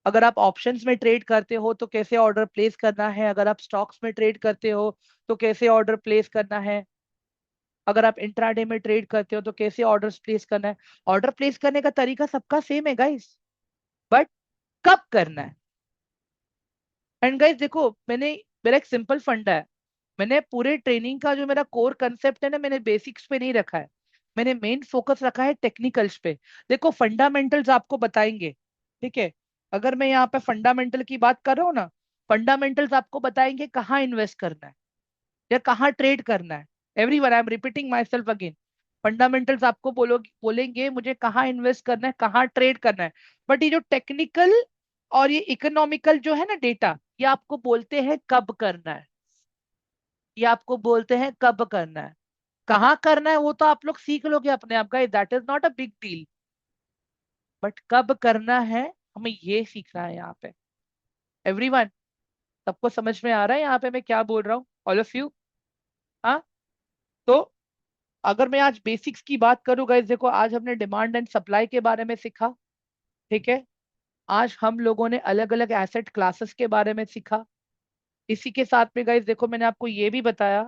अगर आप ऑप्शंस में ट्रेड करते हो तो कैसे ऑर्डर प्लेस करना है, अगर आप स्टॉक्स में ट्रेड करते हो तो कैसे ऑर्डर प्लेस करना है, अगर आप इंट्राडे में ट्रेड करते हो तो कैसे ऑर्डर्स प्लेस करना है। ऑर्डर प्लेस करने का तरीका सबका सेम है गाइस, बट कब करना है। एंड गाइस देखो, मेरा एक सिंपल फंडा है। मैंने पूरे ट्रेनिंग का जो मेरा कोर कंसेप्ट है ना, मैंने बेसिक्स पे नहीं रखा है, मैंने मेन फोकस रखा है टेक्निकल्स पे। देखो फंडामेंटल्स आपको बताएंगे, ठीक है? अगर मैं यहाँ पे फंडामेंटल की बात कर रहा हूँ ना, फंडामेंटल्स आपको बताएंगे कहाँ इन्वेस्ट करना है या कहाँ ट्रेड करना है। Everyone, I am repeating my self again. Fundamentals आपको बोलेंगे मुझे कहाँ इन्वेस्ट करना है, कहाँ ट्रेड करना है। बट ये जो टेक्निकल और ये इकोनॉमिकल जो है ना डेटा, ये आपको बोलते हैं कब करना है, ये आपको बोलते हैं कब करना है। कहाँ करना है वो तो आप लोग सीख लोगे अपने आप का, that is not a big deal. But कब करना है, हमें ये सीखना है यहाँ पे। एवरीवन, सबको समझ में आ रहा है यहाँ पे मैं क्या बोल रहा हूँ? All of you? हाँ। तो अगर मैं आज बेसिक्स की बात करूँ गाइस, देखो आज हमने डिमांड एंड सप्लाई के बारे में सीखा। ठीक है? आज हम लोगों ने अलग अलग एसेट क्लासेस के बारे में सीखा। इसी के साथ में गाइस देखो, मैंने आपको ये भी बताया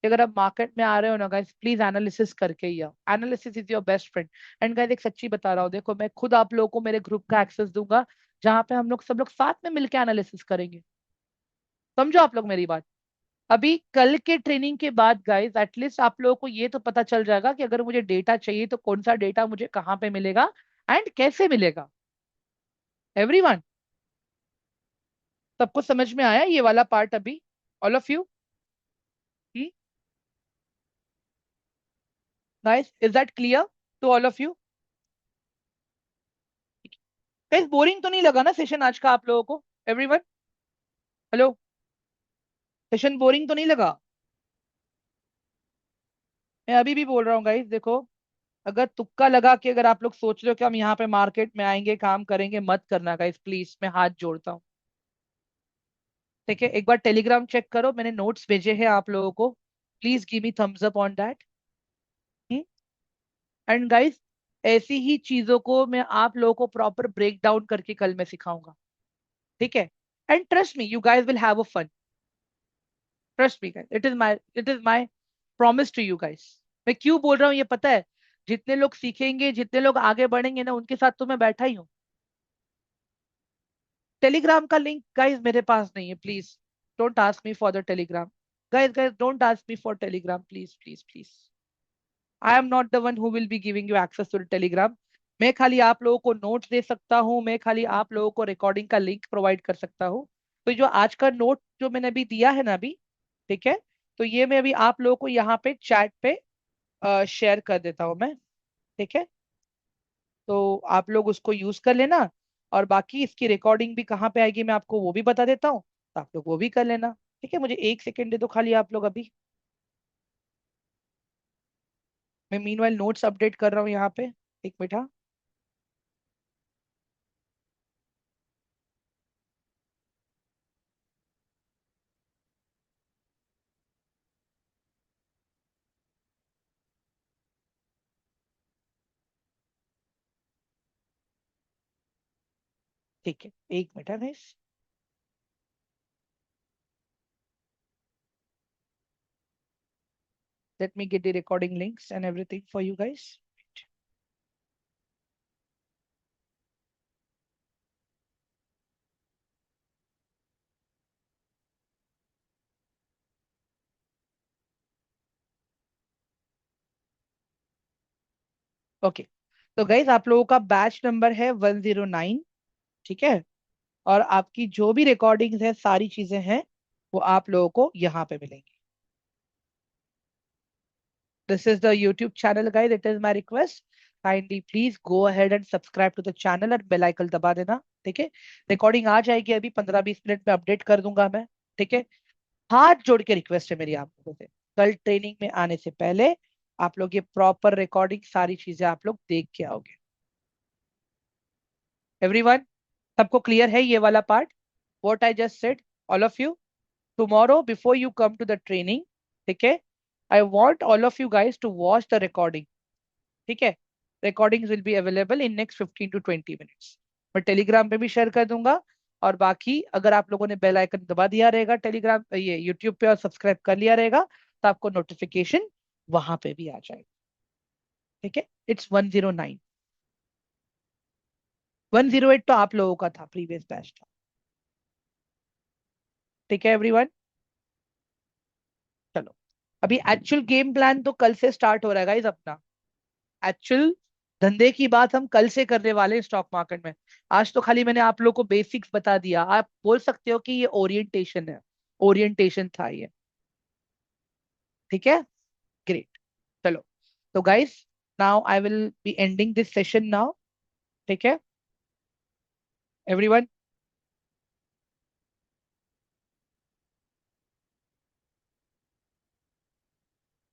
कि अगर आप मार्केट में आ रहे हो ना गाइस, प्लीज एनालिसिस करके ही आओ। Analysis is your best friend. And guys एक सच्ची बता रहा हूँ, देखो मैं खुद आप लोगों को मेरे ग्रुप का एक्सेस दूंगा, जहां पे हम लोग सब लोग साथ में मिलकर एनालिसिस करेंगे। समझो आप लोग मेरी बात। अभी कल के ट्रेनिंग के बाद गाइस एटलीस्ट आप लोगों को ये तो पता चल जाएगा कि अगर मुझे डेटा चाहिए तो कौन सा डेटा मुझे कहाँ पे मिलेगा एंड कैसे मिलेगा। एवरीवन, सबको समझ में आया ये वाला पार्ट अभी? All of you? Nice, is that clear to all of you? Guys boring तो नहीं लगा ना सेशन आज का आप लोगों को? एवरीवन, हेलो, सेशन बोरिंग तो नहीं लगा? मैं अभी भी बोल रहा हूँ गाइस देखो, अगर तुक्का लगा कि अगर आप लोग सोच रहे हो कि हम यहाँ पे मार्केट में आएंगे काम करेंगे, मत करना गाइस प्लीज, मैं हाथ जोड़ता हूँ। ठीक है? एक बार टेलीग्राम चेक करो, मैंने नोट्स भेजे हैं आप लोगों को, please give me thumbs up on that. And guys ऐसी ही चीजों को मैं आप लोगों को प्रॉपर ब्रेक डाउन करके कल मैं सिखाऊंगा। ठीक है? And trust me, you guys will have a fun. Trust me guys, it is my promise to you guys. मैं क्यों बोल रहा हूँ ये पता है? जितने लोग सीखेंगे, जितने लोग आगे बढ़ेंगे ना, उनके साथ तो मैं बैठा ही हूँ। टेलीग्राम का लिंक गाइस मेरे पास नहीं है, please don't ask me for the Telegram. Guys guys don't ask me for Telegram, please please please. I am not the one who will be giving you access to the Telegram. मैं खाली आप लोगों को notes दे सकता हूँ, मैं खाली आप लोगों को रिकॉर्डिंग का लिंक प्रोवाइड कर सकता हूँ। तो जो आज का नोट जो मैंने अभी दिया है ना अभी, ठीक है, तो ये मैं अभी आप लोगों को यहाँ पे चैट पे शेयर कर देता हूँ मैं। ठीक है? तो आप लोग उसको यूज कर लेना, और बाकी इसकी रिकॉर्डिंग भी कहाँ पे आएगी मैं आपको वो भी बता देता हूँ, तो आप लोग वो भी कर लेना। ठीक है? मुझे एक सेकेंड दे दो खाली आप लोग अभी, मैं मीनवाइल नोट्स अपडेट कर रहा हूँ यहाँ पे। एक मिनट, हाँ। ठीक है, एक मिनट है guys. Let me get the recording links and everything for you guys. Okay, तो गाइज आप लोगों का बैच नंबर है 109। ठीक है। और आपकी जो भी रिकॉर्डिंग्स है सारी चीजें हैं वो आप लोगों को यहाँ पे मिलेंगी। This is the YouTube channel, guys. It is my request. Kindly please go ahead and subscribe to the channel और बेल आइकन दबा देना। ठीक है। रिकॉर्डिंग आ जाएगी अभी 15-20 मिनट में अपडेट कर दूंगा मैं। ठीक है। हाथ जोड़ के रिक्वेस्ट है मेरी आप लोगों से, कल ट्रेनिंग में आने से पहले आप लोग ये प्रॉपर रिकॉर्डिंग सारी चीजें आप लोग देख के आओगे। एवरीवन, सबको क्लियर है ये वाला part? What I just said, all of you? Tomorrow before you come to the training, ठीक है, I want all of you guys to watch the recording. ठीक है। Recordings will be available in next 15 to 20 minutes. मैं Telegram पे भी share कर दूंगा। और बाकी अगर आप लोगों ने बेल आइकन दबा दिया रहेगा टेलीग्राम ये यूट्यूब पे और सब्सक्राइब कर लिया रहेगा तो आपको नोटिफिकेशन वहां पे भी आ जाएगा। ठीक है। इट्स 109। 108 तो आप लोगों का था, प्रीवियस बैच था। ठीक है एवरीवन। चलो, अभी एक्चुअल गेम प्लान तो कल से स्टार्ट हो रहा है गाइस अपना। एक्चुअल धंधे की बात हम कल से करने वाले हैं स्टॉक मार्केट में। आज तो खाली मैंने आप लोग को बेसिक्स बता दिया। आप बोल सकते हो कि ये ओरिएंटेशन है, ओरिएंटेशन था ये। ठीक है। ग्रेट। चलो, तो guys now I will be ending this session now. ठीक है एवरीवन।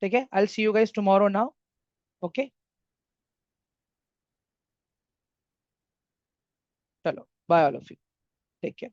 ठीक है, I will see you guys tomorrow now. Okay. चलो, bye all of you. Take care.